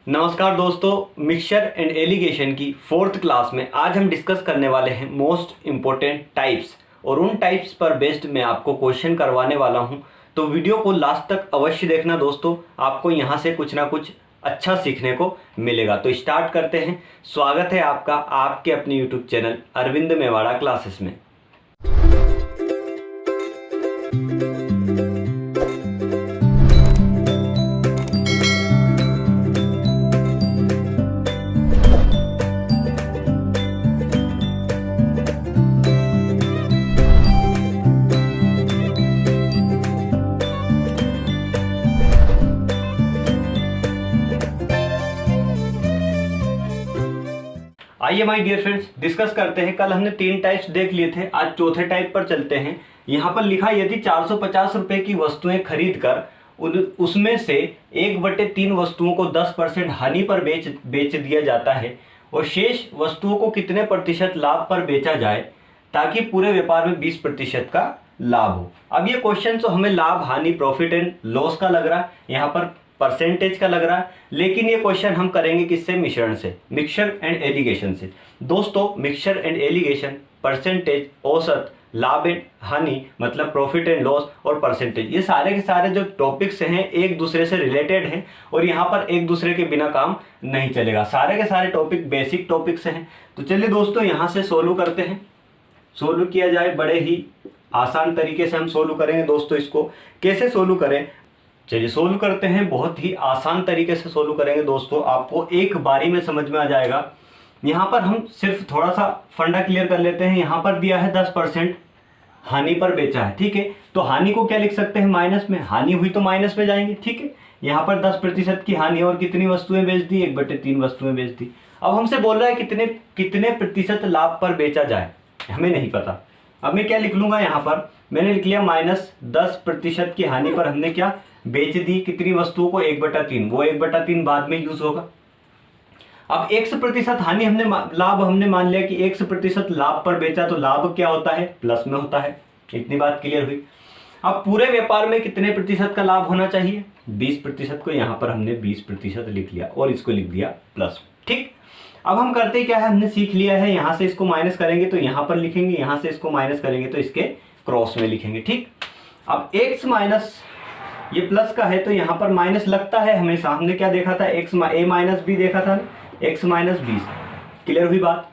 नमस्कार दोस्तों, mixture and allegation की 4th क्लास में आज हम डिस्कस करने वाले हैं मोस्ट इम्पोर्टेंट टाइप्स और उन टाइप्स पर बेस्ड मैं आपको क्वेश्चन करवाने वाला हूं। तो वीडियो को लास्ट तक अवश्य देखना दोस्तों, आपको यहां से कुछ ना कुछ अच्छा सीखने को मिलेगा। तो स्टार्ट करते हैं। स्वागत है आपका आपके अपने YouTube channel Arvind Mewada classes में। आइए माय डियर फ्रेंड्स डिस्कस करते हैं। कल हमने 3 टाइप्स देख लिए थे, आज चौथे टाइप पर चलते हैं। यहाँ पर लिखा यदि 450 रुपए की वस्तुएं खरीद कर उसमें से 1/3 वस्तुओं को 10% हानि पर बेच दिया जाता है और शेष वस्तुओं को कितने प्रतिशत लाभ पर बेचा जाए ताकि पूरे व्यापार में 20% का लाभ हो। अब ये क्वेश्चन तो हमें लाभ हानि प्रॉफिट एंड लॉस का लग रहा है, यहाँ पर परसेंटेज का लग रहा है, लेकिन ये क्वेश्चन हम करेंगे किससे? मिश्रण से, मिक्सचर एंड एलिगेशन से। दोस्तों मिक्सचर एंड एलिगेशन, परसेंटेज, औसत, लाभ एंड हानि मतलब प्रॉफिट एंड लॉस और परसेंटेज, ये सारे के सारे जो टॉपिक्स हैं एक दूसरे से रिलेटेड हैं और यहाँ पर एक दूसरे के बिना काम नहीं चलेगा। सारे के सारे टॉपिक बेसिक टॉपिक्स हैं। तो चलिए दोस्तों यहाँ से सोल्व करते हैं। सोल्व किया जाए, बड़े ही आसान तरीके से हम सोल्व करेंगे दोस्तों। इसको कैसे सोल्व करें, चलिए सोल्व करते हैं। बहुत ही आसान तरीके से सोल्व करेंगे दोस्तों, आपको एक बारी में समझ में आ जाएगा। यहाँ पर हम सिर्फ थोड़ा सा फंडा क्लियर कर लेते हैं। यहाँ पर दिया है 10% हानि पर बेचा है, ठीक है। तो हानि को क्या लिख सकते हैं? माइनस में। हानि हुई तो माइनस में जाएंगे, ठीक है। यहाँ पर 10% की हानि और कितनी वस्तुएं बेच दी? 1/3 वस्तुएं बेच दी। अब हमसे बोल रहा है कितने प्रतिशत लाभ पर बेचा जाए, हमें नहीं पता। अब मैं क्या लिख लूंगा? यहाँ पर मैंने लिख लिया -10% की हानि पर हमने क्या बेच दी, कितनी वस्तुओं को? 1/3। वो 1/3 बाद में यूज होगा। अब 100% हानि लाभ हमने मान लिया कि 100% लाभ पर बेचा, तो लाभ क्या होता है? प्लस में होता है। इतनी बात क्लियर हुई। अब पूरे व्यापार में कितने प्रतिशत का लाभ होना चाहिए? 20% को यहाँ पर हमने 20% लिख लिया और इसको लिख दिया प्लस, ठीक। अब हम करते क्या है, हमने सीख लिया है, यहाँ से इसको माइनस करेंगे तो यहाँ पर लिखेंगे, यहाँ से इसको माइनस करेंगे तो इसके क्रॉस में लिखेंगे, ठीक। अब x माइनस ये प्लस का है तो यहाँ पर माइनस लगता है हमेशा। हमने क्या देखा था? a-b देखा था, x - 20। क्लियर हुई बात?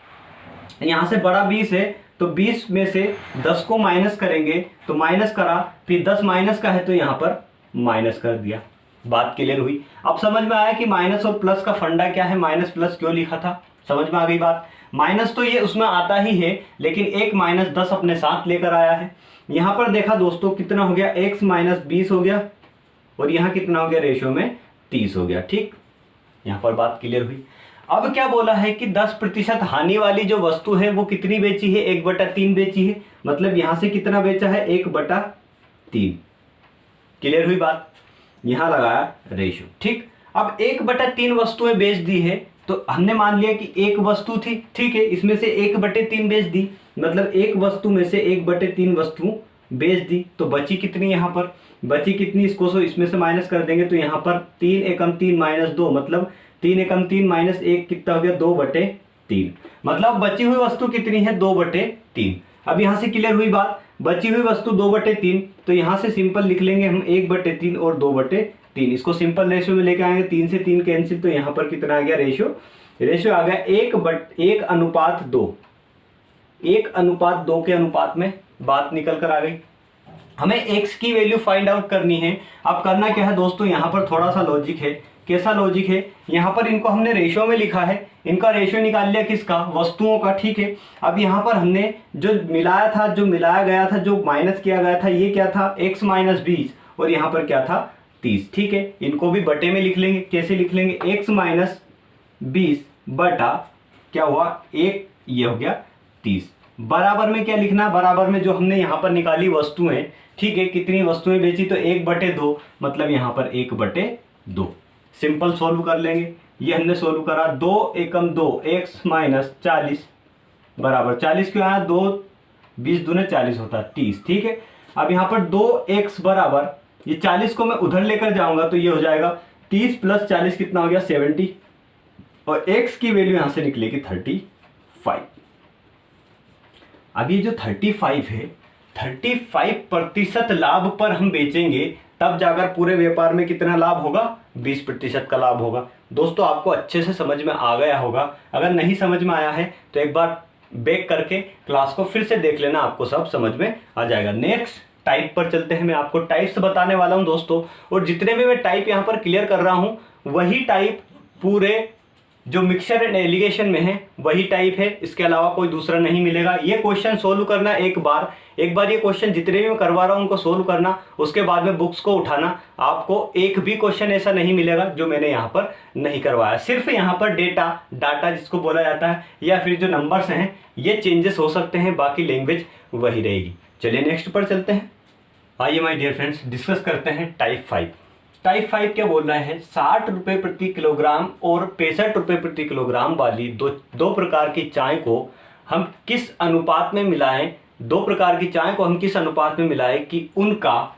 यहाँ से बड़ा 20 है तो 20 में से 10 को माइनस करेंगे तो माइनस करा, फिर 10 माइनस का है तो यहाँ पर माइनस कर दिया। बात क्लियर हुई? अब समझ में आया कि माइनस और प्लस का फंडा क्या है, माइनस प्लस क्यों लिखा था। समझ में आ गई बात? माइनस तो ये उसमें आता ही है, लेकिन एक -10 अपने साथ लेकर आया है। यहाँ पर देखा दोस्तों कितना हो गया? x - 20 हो गया और यहाँ कितना हो गया? रेशियो में 30 हो गया, ठीक। यहाँ पर बात क्लियर हुई। अब क्या बोला है कि 10% हानि वाली जो वस्तु है वो कितनी बेची है? 1/3 बेची है। मतलब यहाँ से कितना बेचा है? 1/3। क्लियर हुई बात? यहाँ लगाया रेशियो, ठीक। अब 1/3 वस्तुएं बेच दी है तो हमने मान लिया कि एक वस्तु थी, ठीक है, इसमें से 1/3 बेच दी, मतलब एक वस्तु में से 1/3 वस्तु बेच दी। तो बची कितनी? यहाँ पर बची कितनी? इसको इसमें से माइनस कर देंगे तो यहाँ पर 3 एकम 3 - 2, मतलब 3 एकम 3 - 1 कितना हो गया? 2/3। मतलब बची हुई वस्तु कितनी है? 2/3। अब यहाँ से क्लियर हुई बात? बची हुई वस्तु 2/3, तो यहाँ से सिंपल लिख लेंगे हम 1/3 और 2/3। इसको सिंपल रेशियो में लेके आएंगे, 3 से 3 कैंसिल, तो यहाँ पर कितना आ गया? रेशियो आ गया 1:2। 1:2 के अनुपात में बात निकल कर आ गई। हमें x की वैल्यू फाइंड आउट करनी है। अब करना क्या है दोस्तों, यहाँ पर थोड़ा सा लॉजिक है। कैसा लॉजिक है? यहाँ पर इनको हमने रेशियो में लिखा है, इनका रेशियो निकाल लिया किसका? वस्तुओं का, ठीक है। अब यहाँ पर हमने जो मिलाया गया था, जो माइनस किया गया था, ये क्या था? x - 20 और यहाँ पर क्या था? 30, ठीक है। इनको भी बटे में लिख लेंगे। कैसे लिख लेंगे? x - 20 बटा क्या हुआ? 1, ये हो गया 30। बराबर में क्या लिखना? बराबर में जो हमने यहाँ पर निकाली वस्तुएं, ठीक है, कितनी वस्तुएं बेची? तो 1/2, मतलब यहाँ पर 1/2। सिंपल सोल्व कर लेंगे। ये हमने सोल्व करा, 2 एकम 2 x - 40 बराबर 40 क्यों आया? 2 20 दूने 40 होता है 30, ठीक है। अब यहाँ पर 2x बराबर, ये 40 को मैं उधर लेकर जाऊंगा तो ये हो जाएगा 30 + 40 कितना हो गया 70, और x की वैल्यू यहां से निकलेगी 35। अब ये जो 35 है, 35% लाभ पर हम बेचेंगे, तब जाकर पूरे व्यापार में कितना लाभ होगा, 20% का लाभ होगा। दोस्तों आपको अच्छे से समझ में आ गया होगा। अगर नहीं समझ में आया है तो एक बार बैक करके क्लास को फिर से देख लेना, आपको सब समझ में आ जाएगा। नेक्स्ट टाइप पर चलते हैं। मैं आपको टाइप्स बताने वाला हूं दोस्तों, और जितने भी मैं टाइप यहां पर क्लियर कर रहा हूं वही टाइप पूरे जो मिक्सचर एंड एलिगेशन में है वही टाइप है, इसके अलावा कोई दूसरा नहीं मिलेगा। ये क्वेश्चन सोल्व करना एक बार ये क्वेश्चन जितने भी मैं करवा रहा हूं उनको सोल्व करना, उसके बाद में बुक्स को उठाना। आपको एक भी क्वेश्चन ऐसा नहीं मिलेगा जो मैंने यहाँ पर नहीं करवाया। सिर्फ यहाँ पर डाटा जिसको बोला जाता है या फिर जो नंबर्स हैं ये चेंजेस हो सकते हैं, बाकी लैंग्वेज वही रहेगी। चलिए नेक्स्ट पर चलते हैं। आइए माय डियर फ्रेंड्स डिस्कस करते हैं टाइप 5। टाइप 5 क्या बोल रहा है, 60 रुपये प्रति किलोग्राम और 65 रुपये प्रति किलोग्राम वाली दो प्रकार की चाय को हम किस अनुपात में मिलाएं, दो प्रकार की चाय को हम किस अनुपात में मिलाएं कि उनका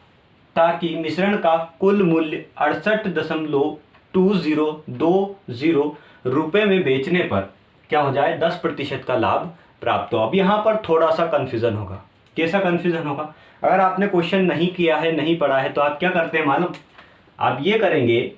ताकि मिश्रण का कुल मूल्य 68.2020 रुपये में बेचने पर क्या हो जाए, 10% का लाभ प्राप्त हो। अब यहाँ पर थोड़ा सा कन्फ्यूजन होगा। कैसा कन्फ्यूजन होगा, अगर आपने क्वेश्चन नहीं किया है, नहीं पढ़ा है, तो आप क्या करते हैं मालूम, आप ये करेंगे,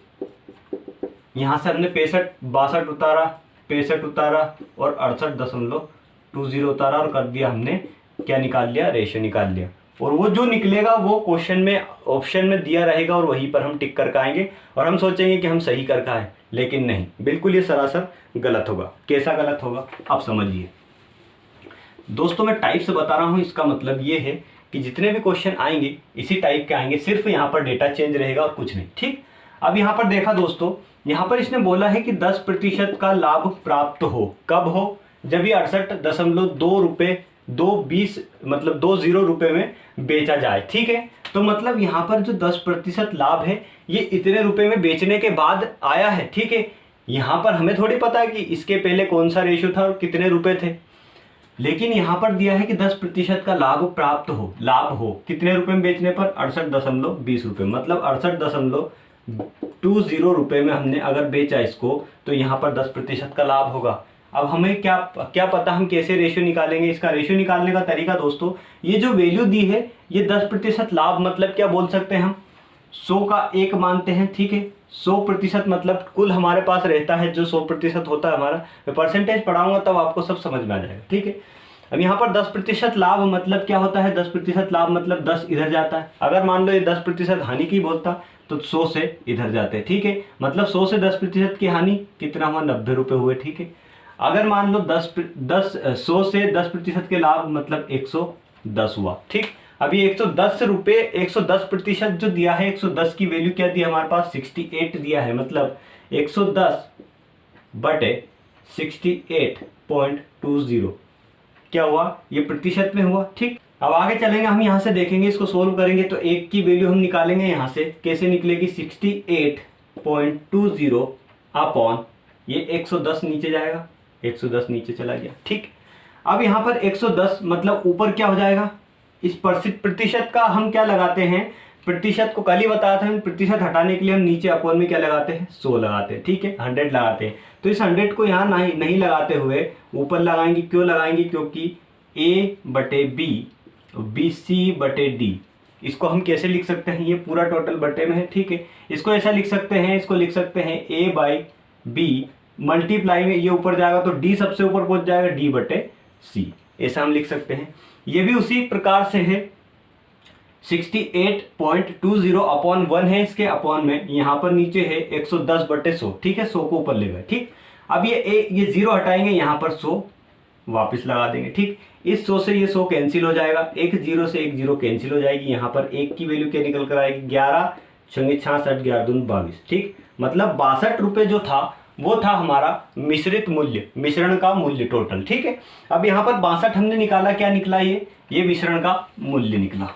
यहाँ से हमने 62 उतारा, 65 उतारा और 68.20 उतारा और कर दिया हमने क्या निकाल लिया, रेशियो निकाल लिया। और वो जो निकलेगा वो क्वेश्चन में ऑप्शन में दिया रहेगा और वहीं पर हम टिक करके आएंगे और हम सोचेंगे कि हम सही करके आए, लेकिन नहीं, बिल्कुल ये सरासर गलत होगा। कैसा गलत होगा आप समझिए। दोस्तों मैं टाइप से बता रहा हूँ, इसका मतलब ये है कि जितने भी क्वेश्चन आएंगे इसी टाइप के आएंगे, सिर्फ यहाँ पर डेटा चेंज रहेगा और कुछ नहीं। ठीक, अब यहाँ पर देखा दोस्तों, यहाँ पर इसने बोला है कि 10% का लाभ प्राप्त हो। कब हो, जब ये 68.2 रुपये 220 मतलब 20 रुपये में बेचा जाए। ठीक है, तो मतलब यहाँ पर जो 10% लाभ है ये इतने रुपए में बेचने के बाद आया है। ठीक है, यहाँ पर हमें थोड़ी पता है कि इसके पहले कौन सा रेशियो था और कितने रुपए थे, लेकिन यहाँ पर दिया है कि 10% का लाभ प्राप्त हो, लाभ हो कितने रुपए में बेचने पर, 68.20 रुपये, मतलब 68.20 रुपये में हमने अगर बेचा इसको तो यहाँ पर 10% का लाभ होगा। अब हमें क्या पता हम कैसे रेशियो निकालेंगे। इसका रेशियो निकालने का तरीका दोस्तों, ये जो वैल्यू दी है ये 10% लाभ मतलब क्या बोल सकते हैं हम, 100 का 1 मानते हैं। ठीक है, 100% मतलब कुल हमारे पास रहता है जो 100% होता है हमारा। मैं परसेंटेज पढ़ाऊंगा तब आपको सब समझ में आ जाएगा। ठीक है, अब यहाँ पर 10% लाभ मतलब क्या होता है, 10% लाभ मतलब 10 इधर जाता है। अगर मान लो ये 10% हानि की बोलता तो 100 से इधर जाते। ठीक है, मतलब 100 से 10% की हानि कितना हुआ, 90 रुपये हुए। ठीक है, अगर मान लो 100 से 10% के लाभ मतलब 110 हुआ। ठीक, अभी 110 रुपये 110% जो दिया है, 110 की वैल्यू क्या दी है हमारे पास, 68 दिया है, मतलब 110/68.20 क्या हुआ, ये प्रतिशत में हुआ। ठीक, अब आगे चलेंगे, हम यहाँ से देखेंगे, इसको सोल्व करेंगे तो एक की वैल्यू हम निकालेंगे यहाँ से, कैसे निकलेगी, 68.20 अपॉन ये 110 नीचे जाएगा, 110 नीचे चला गया। ठीक, अब यहाँ पर 110 मतलब ऊपर क्या हो जाएगा, इस प्रतिशत का हम क्या लगाते हैं, प्रतिशत को कल ही बताया था, प्रतिशत हटाने के लिए हम नीचे अपॉन में क्या लगाते हैं, 100 लगाते हैं। ठीक है, 100 लगाते हैं, तो इस 100 को यहाँ नहीं लगाते हुए ऊपर लगाएंगे। क्यों लगाएंगे, क्योंकि A/B BC/D, इसको हम कैसे लिख सकते हैं, ये पूरा टोटल बटे में है। ठीक है, इसको ऐसा लिख सकते हैं, इसको लिख सकते हैं A/B मल्टीप्लाई में ये ऊपर जाएगा तो D सबसे ऊपर पहुंच जाएगा, D/C, ऐसा हम लिख सकते हैं। ये भी उसी प्रकार से है, 68.20 अपॉन 1 है, इसके अपॉन में यहाँ पर नीचे है 110/100। ठीक है, 100 को ऊपर ले गए। ठीक, अब ये 0 हटाएंगे, यहाँ पर 100 वापस लगा देंगे। ठीक, इस 100 से ये 100 कैंसिल हो जाएगा, एक 0 से एक 0 कैंसिल हो जाएगी। यहाँ पर एक की वैल्यू क्या निकल कर आएगी, 11 × 66 11 दूनी 22। ठीक, मतलब 62 रुपये जो था वो था हमारा मिश्रित मूल्य, मिश्रण का मूल्य टोटल। ठीक है, अब यहाँ पर 62 हमने निकाला, क्या निकला, ये मिश्रण का मूल्य निकला।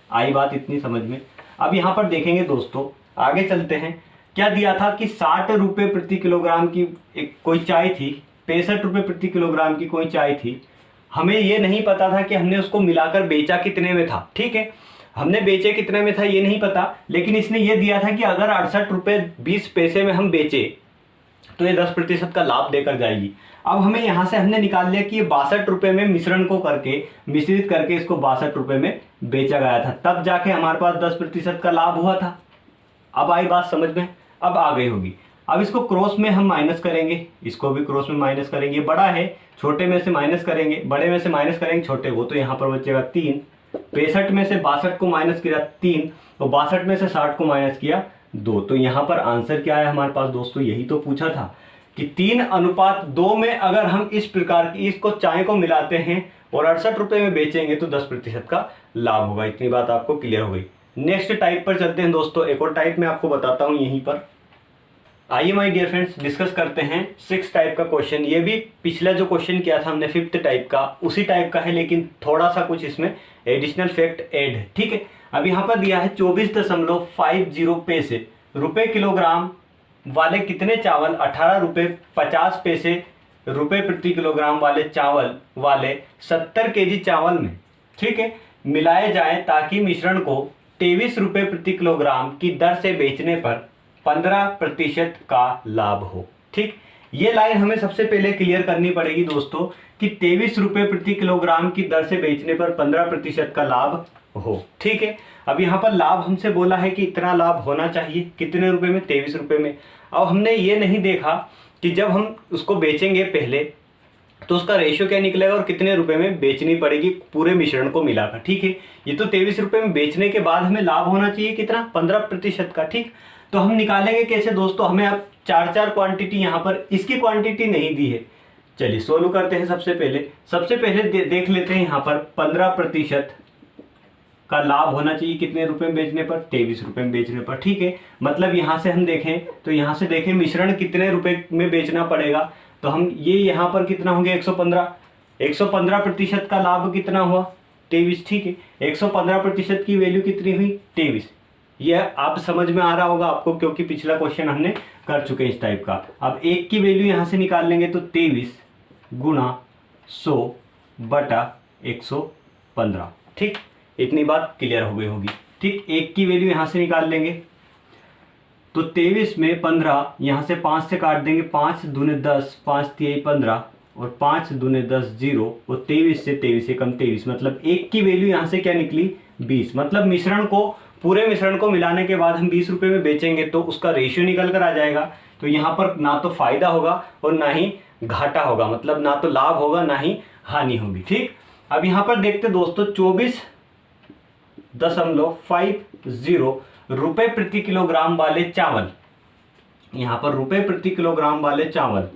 आई बात इतनी समझ में। अब यहाँ पर देखेंगे दोस्तों, आगे चलते हैं, क्या दिया था कि 60 रुपये प्रति किलोग्राम की एक कोई चाय थी, 65 रुपये प्रति किलोग्राम की कोई चाय थी। हमें ये नहीं पता था कि हमने उसको मिलाकर बेचा कितने में था। ठीक है, हमने बेचे कितने में था ये नहीं पता, लेकिन इसने ये दिया था कि अगर 68 रुपये 20 पैसे में हम बेचे तो ये 10% का लाभ देकर जाएगी। अब हमें यहाँ से हमने निकाल लिया कि ये 62 रुपये में मिश्रण को करके मिश्रित करके इसको 62 रुपये में बेचा गया था, तब जाके हमारे पास 10% का लाभ हुआ था। अब आई बात समझ में, अब आ गई होगी। अब इसको क्रॉस में हम माइनस करेंगे, इसको भी क्रॉस में माइनस करेंगे। बड़ा है, छोटे में से माइनस करेंगे, बड़े में से माइनस करेंगे छोटे को, तो यहाँ पर बचेगा 3। 65 में से 62 को माइनस किया 3, और 62 में से 60 को माइनस किया 2। तो यहाँ पर आंसर क्या है हमारे पास दोस्तों, यही तो पूछा था कि 3:2 में अगर हम इस प्रकार की इसको चाय को मिलाते हैं और 68 रुपये में बेचेंगे तो 10% का लाभ होगा। इतनी बात आपको क्लियर हो गई। नेक्स्ट टाइप पर चलते हैं दोस्तों। एक और टाइप मैं आपको बताता हूँ यहीं पर। आइए माय डियर फ्रेंड्स डिस्कस करते हैं 6 टाइप का क्वेश्चन। ये भी पिछला जो क्वेश्चन किया था हमने 5th टाइप का, उसी टाइप का है, लेकिन थोड़ा सा कुछ इसमें एडिशनल फैक्ट ऐड है। ठीक है, अब यहाँ पर दिया है 24.50 पैसे रुपये किलोग्राम वाले कितने चावल 18 रुपये 50 पैसे रुपये प्रति किलोग्राम वाले चावल वाले 70 kg चावल में, ठीक है, मिलाए जाएं ताकि मिश्रण को 23 रुपये प्रति किलोग्राम की दर से बेचने पर 15% का लाभ हो। ठीक, ये लाइन हमें सबसे पहले क्लियर करनी पड़ेगी दोस्तों कि 23 रुपये प्रति किलोग्राम की दर से बेचने पर 15% का लाभ हो। ठीक है, अब यहाँ पर लाभ हमसे बोला है कि इतना लाभ होना चाहिए, कितने रुपए में, 23 रुपये में। अब हमने ये नहीं देखा कि जब हम उसको बेचेंगे पहले तो उसका रेशियो क्या निकलेगा और कितने रुपए में बेचनी पड़ेगी पूरे मिश्रण को मिलाकर। ठीक है, ये तो 23 रुपये में बेचने के बाद हमें लाभ होना चाहिए कितना, 15% का। ठीक, तो हम निकालेंगे कैसे दोस्तों, हमें अब 4 क्वांटिटी यहाँ पर इसकी क्वांटिटी नहीं दी है। चलिए सोल्व करते हैं। सबसे पहले देख लेते हैं यहाँ पर 15% का लाभ होना चाहिए कितने रुपए में बेचने पर, 23 रुपये में बेचने पर। ठीक है, मतलब यहाँ से हम देखें तो यहाँ से देखें मिश्रण कितने रुपए में बेचना पड़ेगा, तो हम ये यहाँ पर कितना हो गया 115% का लाभ कितना हुआ 23। ठीक है, 115% की वैल्यू कितनी हुई 23। यह आप समझ में आ रहा होगा आपको, क्योंकि पिछला क्वेश्चन हमने कर चुके हैं इस टाइप का। अब एक की वैल्यू यहाँ से निकाल लेंगे तो 23 गुणा 100/115। ठीक, इतनी बात क्लियर हो गई होगी। ठीक, एक की वैल्यू यहाँ से निकाल लेंगे तो 23 में 15 यहाँ से 5 से काट देंगे, 5 दूने 10, 5 तिहाई 15 और 5 दूने 10 0, और 23 से 23 से कम 23, मतलब एक की वैल्यू यहाँ से क्या निकली 20। मतलब मिश्रण को पूरे मिश्रण को मिलाने के बाद हम 20 रुपये में बेचेंगे तो उसका रेशियो निकल कर आ जाएगा। तो यहाँ पर ना तो फायदा होगा और ना ही घाटा होगा, मतलब ना तो लाभ होगा ना ही हानि होगी। ठीक, अब यहाँ पर देखते दोस्तों 24.50 रुपये प्रति किलोग्राम वाले चावल, यहाँ पर रुपये प्रति किलोग्राम वाले चावल।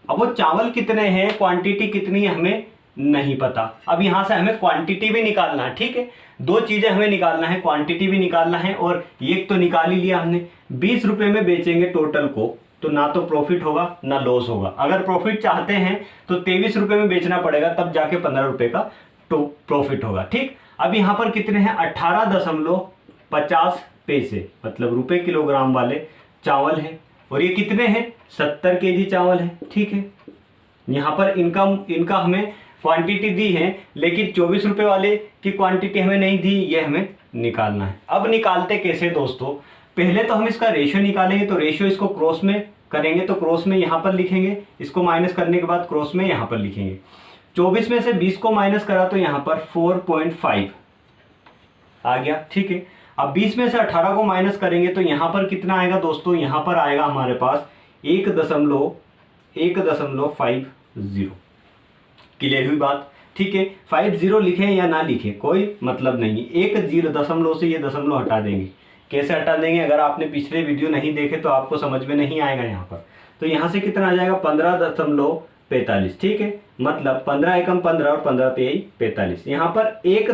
अब वो चावल कितने हैं, क्वांटिटी कितनी है हमें नहीं पता। अब यहाँ से हमें क्वांटिटी भी निकालना है। ठीक है, 2 चीजें हमें निकालना है, क्वांटिटी भी निकालना है और एक तो निकाल ही लिया हमने। 20 रुपये में बेचेंगे टोटल को तो ना तो प्रॉफिट होगा ना लॉस होगा। अगर प्रॉफिट चाहते हैं तो 23 रुपये में बेचना पड़ेगा, तब जाके 15 रुपये का तो प्रॉफिट होगा। ठीक, अब यहाँ पर कितने हैं 18.50 पैसे, मतलब रुपये किलोग्राम वाले चावल है, और ये कितने हैं 70 kg चावल है। ठीक है, यहाँ पर इनका हमें क्वांटिटी दी है, लेकिन 24 रुपये वाले की क्वांटिटी हमें नहीं दी, ये हमें निकालना है। अब निकालते कैसे दोस्तों, पहले तो हम इसका रेशियो निकालेंगे, तो रेशियो इसको क्रॉस में करेंगे तो क्रॉस में यहाँ पर लिखेंगे, इसको माइनस करने के बाद क्रॉस में यहाँ पर लिखेंगे। 24 में से 20 को माइनस करा तो यहाँ पर 4.5 आ गया। ठीक है, अब 20 में से 18 को माइनस करेंगे तो यहाँ पर कितना आएगा दोस्तों, यहाँ पर आएगा हमारे पास 1.50। क्लियर हुई बात। ठीक है, 50 लिखें या ना लिखें कोई मतलब नहीं, 1 से ये दशमलव हटा देंगे। कैसे हटा देंगे, अगर आपने पिछले वीडियो नहीं देखे तो आपको समझ में नहीं आएगा यहाँ पर। तो यहाँ से कितना आ जाएगा 15.45। ठीक है, मतलब 15 एकम 15 और 15 तिहाई 45। यहाँ पर एक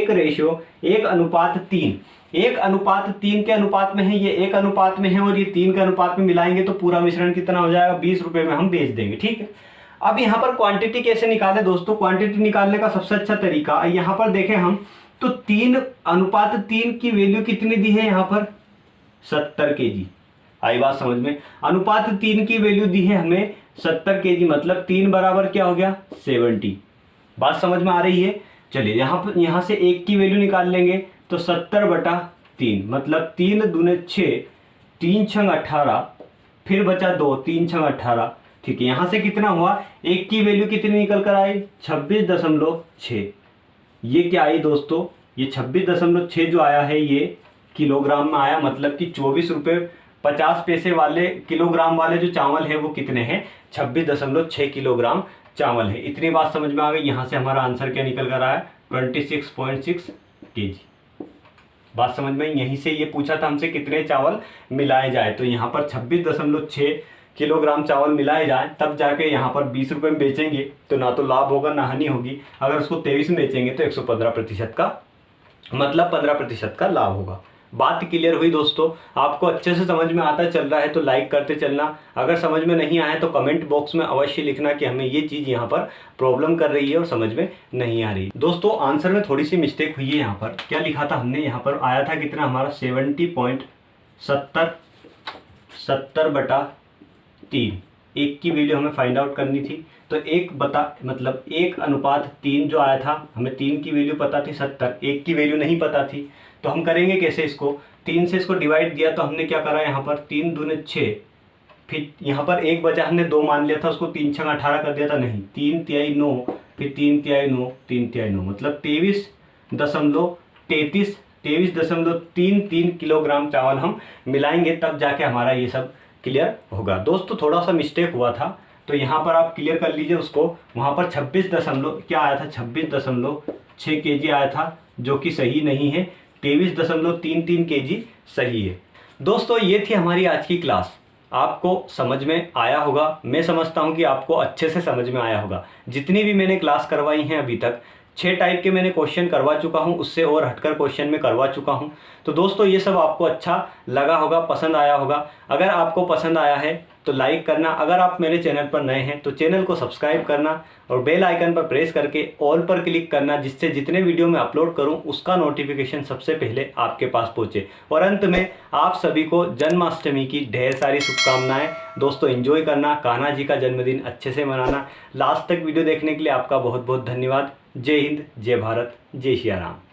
रेशियो 1:3, 1:3 के अनुपात में है, ये 1 अनुपात में है और ये 3 के अनुपात में मिलाएंगे तो पूरा मिश्रण कितना हो जाएगा 20 रुपये में हम बेच देंगे। ठीक है, अब यहाँ पर क्वांटिटी कैसे निकाले दोस्तों, क्वांटिटी निकालने का सबसे अच्छा तरीका यहाँ पर देखें हम तो 3:3 की वैल्यू कितनी दी है यहाँ पर 70 kg। आई बात समझ में, अनुपात 3 की वैल्यू दी है हमें 70 kg, मतलब 3 बराबर क्या हो गया 70। बात समझ में आ रही है। चलिए यहाँ से 1 की वैल्यू निकाल लेंगे तो 70/3 मतलब 3 दूने 6, 3 छंग 18, फिर बचा 2, 3 छंग 18। ठीक है, यहाँ से कितना हुआ, एक की वैल्यू कितनी निकल कर आई 26.6। ये क्या आई दोस्तों, ये 26.6 जो आया है ये किलोग्राम में आया, मतलब कि 24.50 वाले किलोग्राम वाले जो चावल है वो कितने हैं, 26.6 किलोग्राम चावल है। इतनी बात समझ में आ गई। यहाँ से हमारा आंसर क्या निकल कर आया 26.6 kg। बात समझ में, यहीं से ये पूछा था हमसे कितने चावल मिलाए जाए, तो यहाँ पर 26.6 किलोग्राम चावल मिलाए जाए, तब जाके यहाँ पर 20 रुपये में बेचेंगे तो ना तो लाभ होगा ना हानि होगी। अगर उसको 23 में बेचेंगे तो 115% का, मतलब 15% का लाभ होगा। बात क्लियर हुई दोस्तों, आपको अच्छे से समझ में आता चल रहा है तो लाइक करते चलना। अगर समझ में नहीं आया तो कमेंट बॉक्स में अवश्य लिखना कि हमें ये चीज़ यहाँ पर प्रॉब्लम कर रही है और समझ में नहीं आ रही। दोस्तों आंसर में थोड़ी सी मिस्टेक हुई है। यहाँ पर क्या लिखा था हमने, यहाँ पर आया था कितना हमारा 70.3। एक की वैल्यू हमें फाइंड आउट करनी थी, तो 1/3 जो आया था, हमें 3 की वैल्यू पता थी 70, 1 की वैल्यू नहीं पता थी। तो हम करेंगे कैसे, इसको 3 से इसको डिवाइड दिया, तो हमने क्या करा यहाँ पर 3 दूने 6, फिर यहाँ पर 1 बचा, हमने 2 मान लिया था, उसको 3 छंग 18 कर दिया था, नहीं 3 तिहाई 9, फिर 3 तिहाई 9, 3 तिहाई 9, मतलब 23.33 किलोग्राम चावल हम मिलाएंगे, तब जाके हमारा ये सब क्लियर होगा। दोस्तों थोड़ा सा मिस्टेक हुआ था, तो यहाँ पर आप क्लियर कर लीजिए उसको। वहाँ पर 26 आया था, 26.6 kg आया था, जो कि सही नहीं है। 23.33 kg सही है। दोस्तों ये थी हमारी आज की क्लास, आपको समझ में आया होगा। मैं समझता हूँ कि आपको अच्छे से समझ में आया होगा। जितनी भी मैंने क्लास करवाई हैं अभी तक, 6 टाइप के मैंने क्वेश्चन करवा चुका हूँ, उससे और हटकर क्वेश्चन में करवा चुका हूँ। तो दोस्तों ये सब आपको अच्छा लगा होगा, पसंद आया होगा। अगर आपको पसंद आया है तो लाइक करना, अगर आप मेरे चैनल पर नए हैं तो चैनल को सब्सक्राइब करना और बेल आइकन पर प्रेस करके ऑल पर क्लिक करना, जिससे जितने वीडियो मैं अपलोड करूं उसका नोटिफिकेशन सबसे पहले आपके पास पहुंचे। और अंत में आप सभी को जन्माष्टमी की ढेर सारी शुभकामनाएं। दोस्तों एंजॉय करना, कान्हा जी का जन्मदिन अच्छे से मनाना। लास्ट तक वीडियो देखने के लिए आपका बहुत बहुत धन्यवाद। जय हिंद, जय भारत, जय सिया राम।